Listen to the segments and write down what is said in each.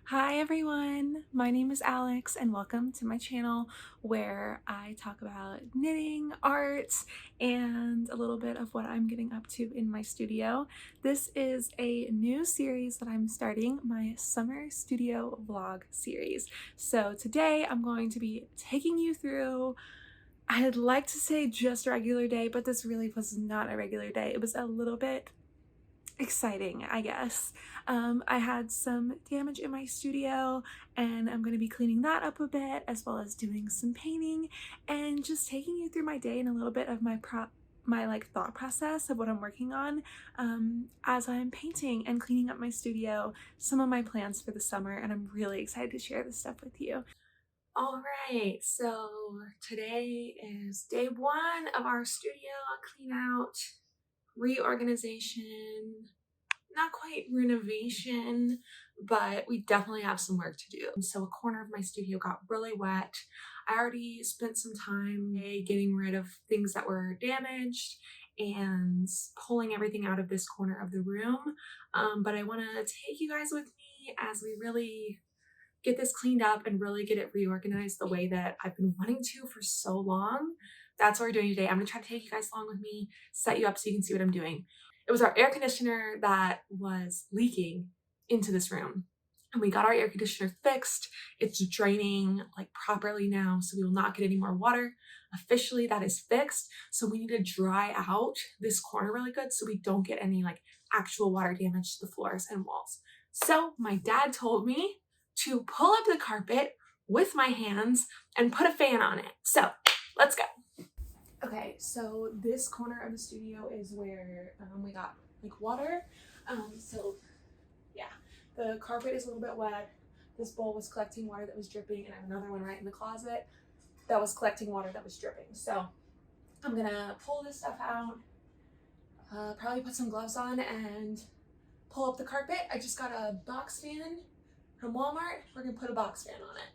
Hi everyone, my name is Alex and welcome to my channel where I talk about knitting, art, and a little bit of what I'm getting up to in my studio. This is a new series that I'm starting, my summer studio vlog series. So today I'm going to be taking you through, I'd like to say just a regular day, but this really was not a regular day. It was a little bit exciting, I guess. I had some damage in my studio and I'm going to be cleaning that up a bit, as well as doing some painting and just taking you through my day and a little bit of my thought process of what I'm working on as I'm painting and cleaning up my studio, some of my plans for the summer, and I'm really excited to share this stuff with you. All right, so today is day one of our studio clean out, reorganization, not quite renovation, but we definitely have some work to do. So a corner of my studio got really wet. I already spent some time getting rid of things that were damaged and pulling everything out of this corner of the room. But I want to take you guys with me as we really get this cleaned up and really get it reorganized the way that I've been wanting to for so long. That's what we're doing today. I'm gonna try to take you guys along with me, set you up so you can see what I'm doing. It was our air conditioner that was leaking into this room, and we got our air conditioner fixed. It's draining like properly now, so we will not get any more water. Officially, that is fixed. So we need to dry out this corner really good so we don't get any like actual water damage to the floors and walls. So my dad told me to pull up the carpet with my hands and put a fan on it. So let's go. Okay, so this corner of the studio is where we got like water. So yeah, the carpet is a little bit wet. This bowl was collecting water that was dripping, and I have another one right in the closet that was collecting water that was dripping. So I'm gonna pull this stuff out, probably put some gloves on and pull up the carpet. I just got a box fan from Walmart. We're gonna put a box fan on it.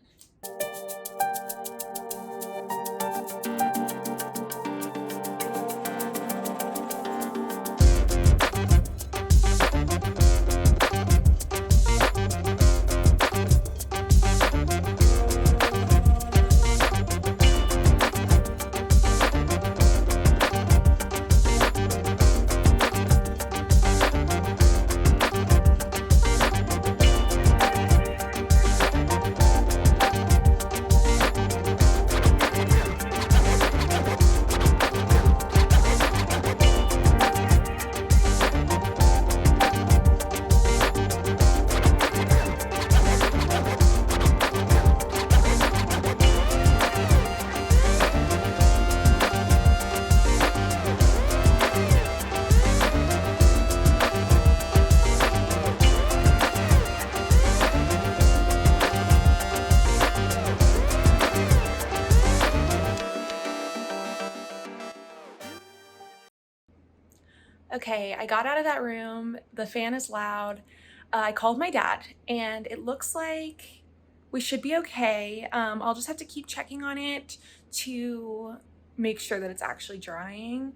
Okay, I got out of that room. The fan is loud. I called my dad, and it looks like we should be okay. I'll just have to keep checking on it to make sure that it's actually drying.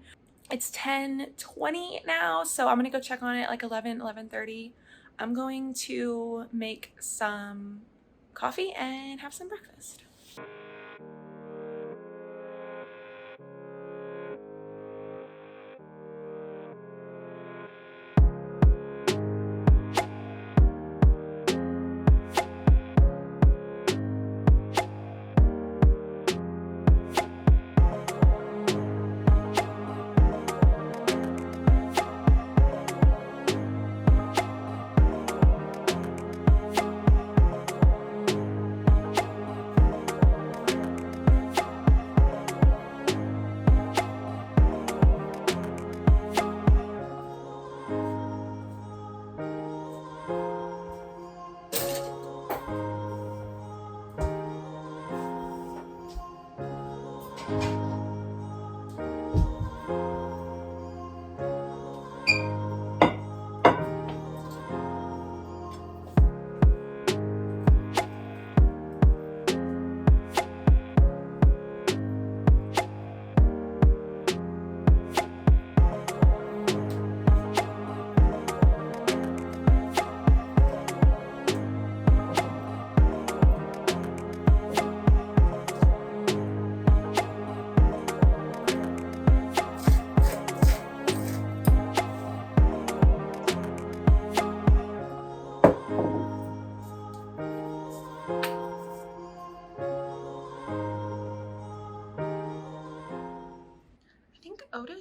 It's 10:20 now, so I'm gonna go check on it like 11:30. I'm going to make some coffee and have some breakfast.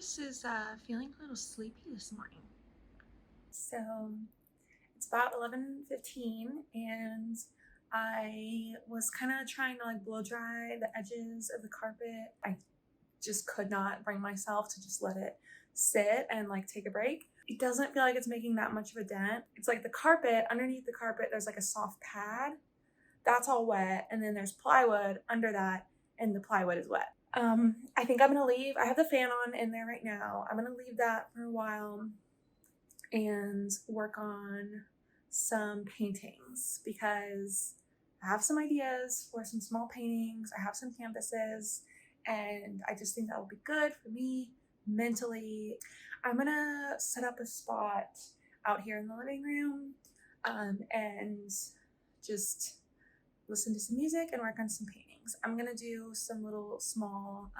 Canvas is feeling a little sleepy this morning. So it's about 11:15 and I was kind of trying to like blow dry the edges of the carpet. I just could not bring myself to just let it sit and like take a break. It doesn't feel like it's making that much of a dent. It's like the carpet, underneath the carpet, there's like a soft pad. That's all wet. And then there's plywood under that and the plywood is wet. I think I'm gonna leave. I have the fan on in there right now. I'm gonna leave that for a while and work on some paintings because I have some ideas for some small paintings. I have some canvases and I just think that will be good for me mentally. I'm gonna set up a spot out here in the living room and just listen to some music and work on some paintings. I'm gonna do some little small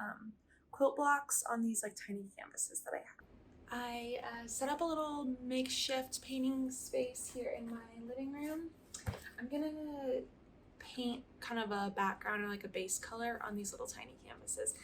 quilt blocks on these like tiny canvases that I have. I set up a little makeshift painting space here in my living room. I'm gonna paint kind of a background or like a base color on these little tiny canvases.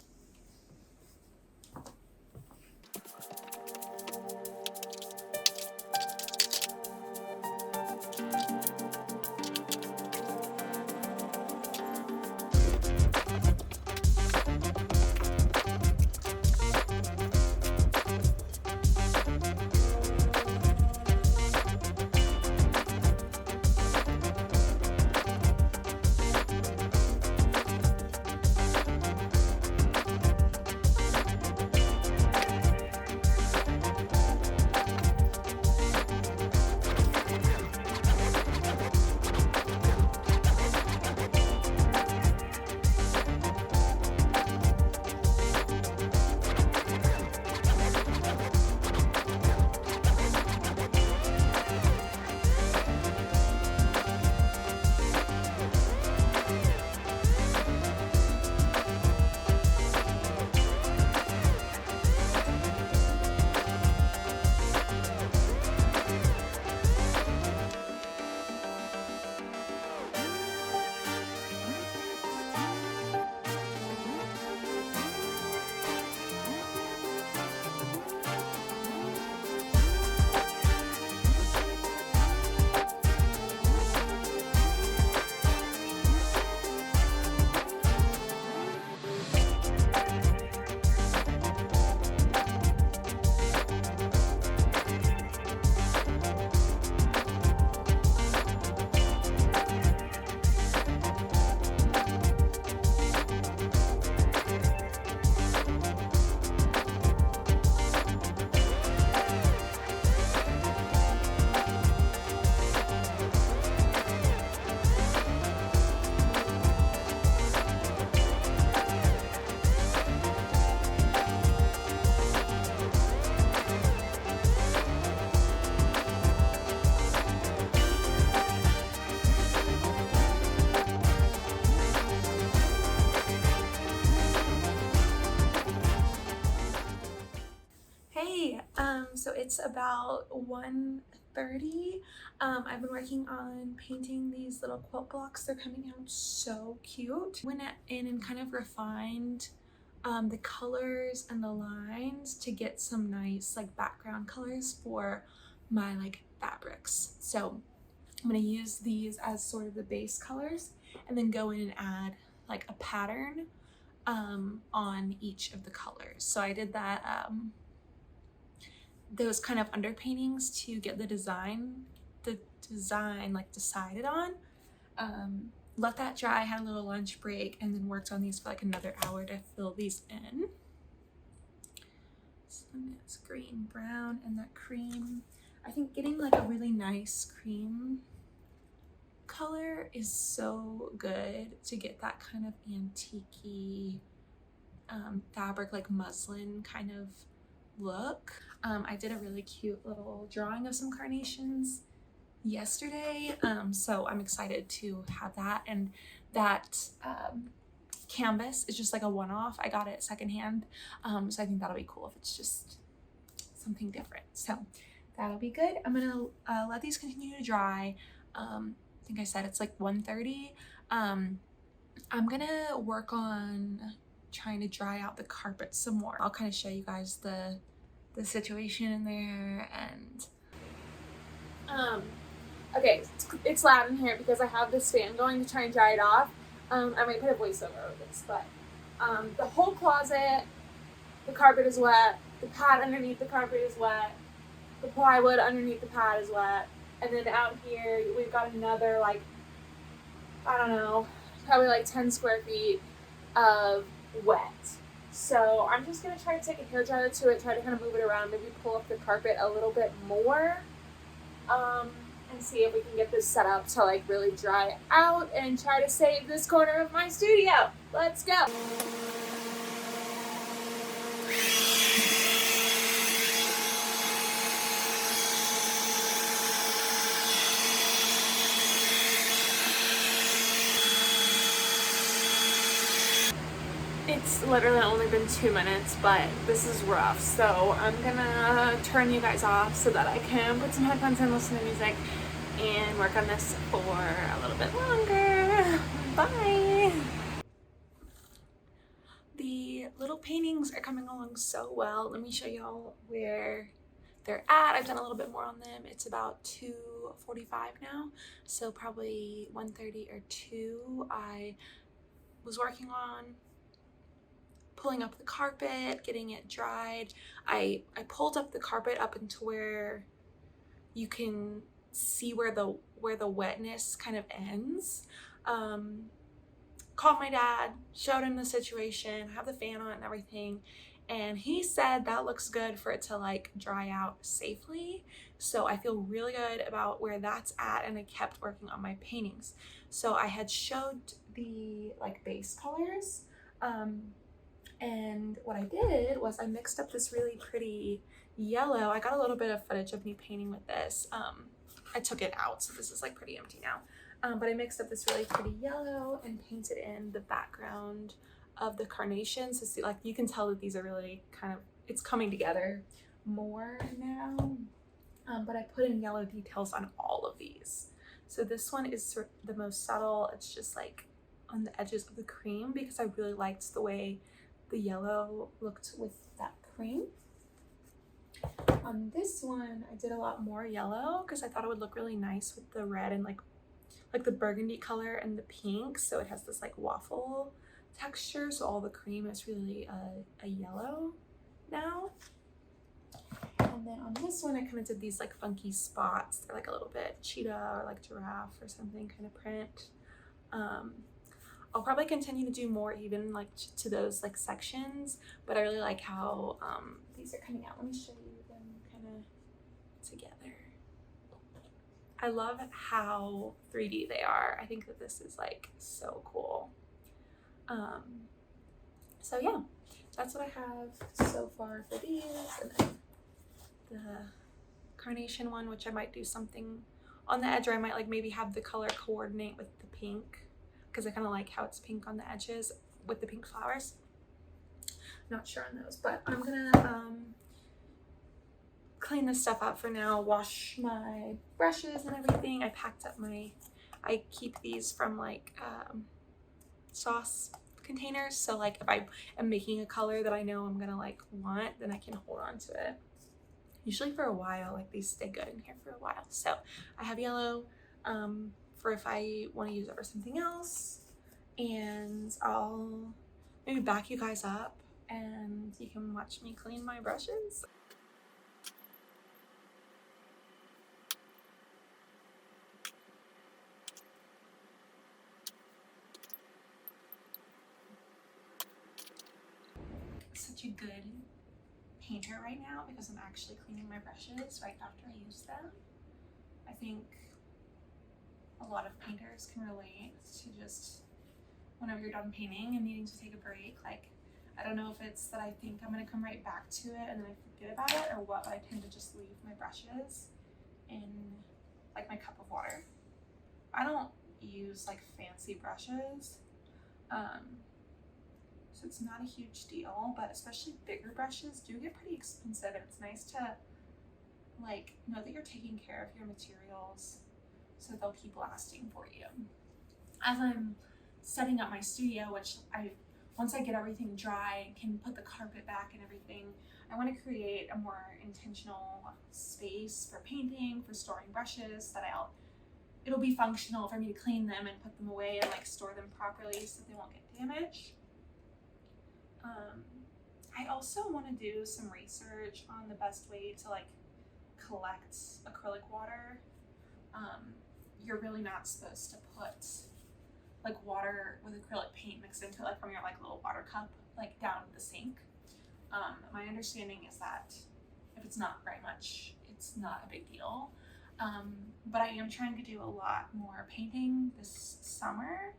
So it's about 1:30. I've been working on painting these little quilt blocks. They're coming out so cute. Went in and kind of refined the colors and the lines to get some nice like background colors for my like fabrics. So I'm gonna use these as sort of the base colors and then go in and add like a pattern on each of the colors. So I did that those kind of underpaintings to get the design like decided on. Let that dry, had a little lunch break, and then worked on these for like another hour to fill these in. So it's green, brown, and that cream. I think getting like a really nice cream color is so good to get that kind of antique-y fabric, like muslin kind of look. I did a really cute little drawing of some carnations yesterday, so I'm excited to have that. And that canvas is just like a one-off. I got it secondhand, so I think that'll be cool if it's just something different. So that'll be good. I'm gonna let these continue to dry. I think I said it's like 1:30. I'm gonna work on trying to dry out the carpet some more. I'll kind of show you guys the situation in there. And okay, it's loud in here because I have this fan going to try and dry it off. I might put a voiceover over this, but the whole closet, the carpet is wet, the pad underneath the carpet is wet, the plywood underneath the pad is wet, and then out here we've got another, like, I don't know, probably like 10 square feet of wet. So I'm just gonna try to take a hairdryer to it, try to kind of move it around, maybe pull up the carpet a little bit more, and see if we can get this set up to like really dry out and try to save this corner of my studio. Let's go. It's literally only been 2 minutes, but this is rough. So I'm gonna turn you guys off so that I can put some headphones in, listen to music, and work on this for a little bit longer. Bye. The little paintings are coming along so well. Let me show y'all where they're at. I've done a little bit more on them. It's about 2:45 now, so probably 1:30 or 2. I was working on pulling up the carpet, getting it dried. I pulled up the carpet up into where you can see where the wetness kind of ends. Called my dad, showed him the situation, have the fan on and everything, and he said that looks good for it to like dry out safely. So I feel really good about where that's at, and I kept working on my paintings. So I had showed the like base colors, and what I did was I mixed up this really pretty yellow. I got a little bit of footage of me painting with this. I took it out, so this is like pretty empty now. But I mixed up this really pretty yellow and painted in the background of the carnations. So see, like you can tell that these are really kind of, it's coming together more now. But I put in yellow details on all of these. So this one is sort of the most subtle. It's just like on the edges of the cream because I really liked the way the yellow looked with that cream. On this one, I did a lot more yellow because I thought it would look really nice with the red and like the burgundy color and the pink. So it has this like waffle texture. So all the cream is really a yellow now. And then on this one, I kind of did these like funky spots. They're like a little bit cheetah or like giraffe or something kind of print. I'll probably continue to do more even like to those like sections, but I really like how these are coming out. Let me show you them kind of together. I love how 3D they are. I think that this is like so cool. So yeah, that's what I have so far for these. And then the carnation one, which I might do something on the edge, or I might like maybe have the color coordinate with the pink, because I kind of like how it's pink on the edges with the pink flowers. Not sure on those, but I'm gonna clean this stuff up for now, wash my brushes and everything. I packed up I keep these from like sauce containers, so like if I am making a color that I know I'm gonna like want, then I can hold on to it. Usually for a while, like these stay good in here for a while. So I have yellow for if I want to use it for something else, and I'll maybe back you guys up and you can watch me clean my brushes. Such a good painter right now because I'm actually cleaning my brushes right after I use them. I think a lot of painters can relate to just whenever you're done painting and needing to take a break. Like, I don't know if it's that I think I'm gonna come right back to it and then I forget about it, or what, but I tend to just leave my brushes in like my cup of water. I don't use like fancy brushes, so it's not a huge deal, but especially bigger brushes do get pretty expensive, and it's nice to like know that you're taking care of your materials so they'll keep lasting for you. As I'm setting up my studio, which I once I get everything dry and can put the carpet back and everything, I want to create a more intentional space for painting, for storing brushes, so that it'll be functional for me to clean them and put them away and like store them properly so they won't get damaged. I also want to do some research on the best way to like collect acrylic water. You're really not supposed to put like water with acrylic paint mixed into it, like from your like little water cup, like down the sink. My understanding is that if it's not very much, it's not a big deal. But I am trying to do a lot more painting this summer.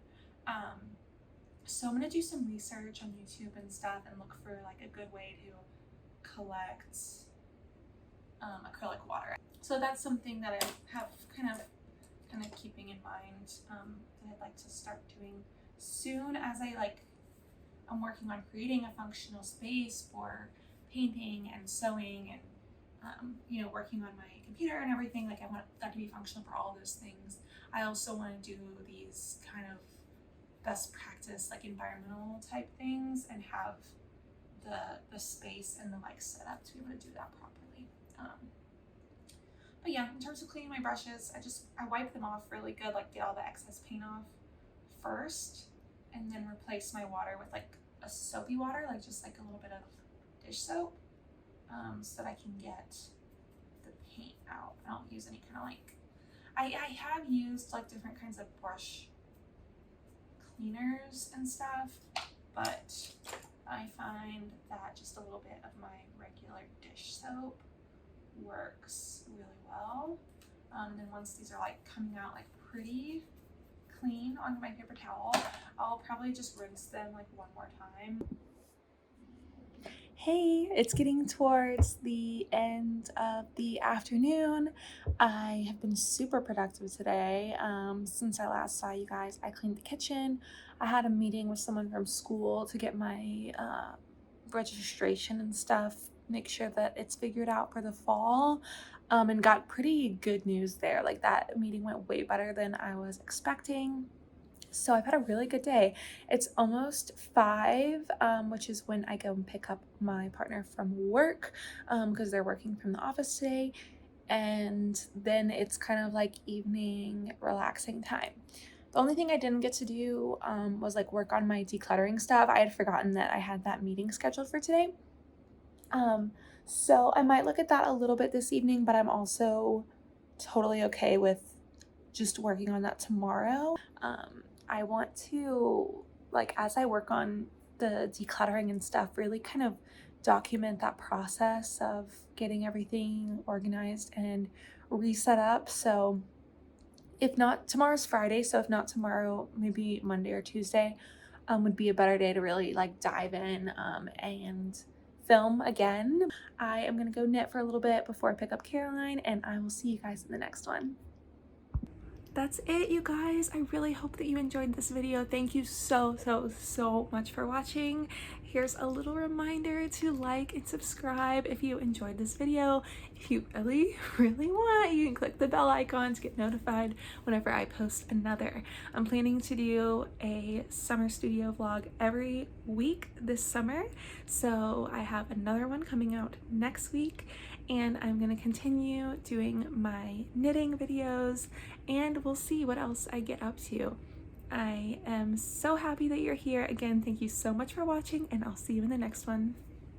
So I'm gonna do some research on YouTube and stuff and look for like a good way to collect acrylic water. So that's something that I have kind of keeping in mind, that I'd like to start doing soon, as I'm working on creating a functional space for painting and sewing and working on my computer and everything. Like I want that to be functional for all those things. I also want to do these kind of best practice like environmental type things and have the space and the like setup to be able to do that properly. But yeah, in terms of cleaning my brushes, I wipe them off really good, like get all the excess paint off first, and then replace my water with like a soapy water, like just like a little bit of dish soap, so that I can get the paint out. I don't use any kind of like, I have used like different kinds of brush cleaners and stuff, but I find that just a little bit of my regular dish soap works really well. And then once these are like coming out like pretty clean onto my paper towel, I'll probably just rinse them like one more time. Hey, it's getting towards the end of the afternoon. I have been super productive today. Since I last saw you guys, I cleaned the kitchen. I had a meeting with someone from school to get my registration and stuff, make sure that it's figured out for the fall, and got pretty good news there. Like that meeting went way better than I was expecting. So I've had a really good day. It's almost 5, which is when I go and pick up my partner from work, because they're working from the office today. And then it's kind of like evening relaxing time. The only thing I didn't get to do was like work on my decluttering stuff. I had forgotten that I had that meeting scheduled for today. So I might look at that a little bit this evening, but I'm also totally okay with just working on that tomorrow. I want to, like, as I work on the decluttering and stuff, really kind of document that process of getting everything organized and reset up. So if not, tomorrow's Friday, so if not tomorrow, maybe Monday or Tuesday would be a better day to really like dive in and film again. I am gonna go knit for a little bit before I pick up Caroline, and I will see you guys in the next one. That's it, you guys. I really hope that you enjoyed this video. Thank you so much for watching. Here's a little reminder to like and subscribe if you enjoyed this video. If you really want, you can click the bell icon to get notified whenever I post another. I'm planning to do a summer studio vlog every week this summer, so I have another one coming out next week, and I'm gonna continue doing my knitting videos, and we'll see what else I get up to. I am so happy that you're here. Again, thank you so much for watching, and I'll see you in the next one.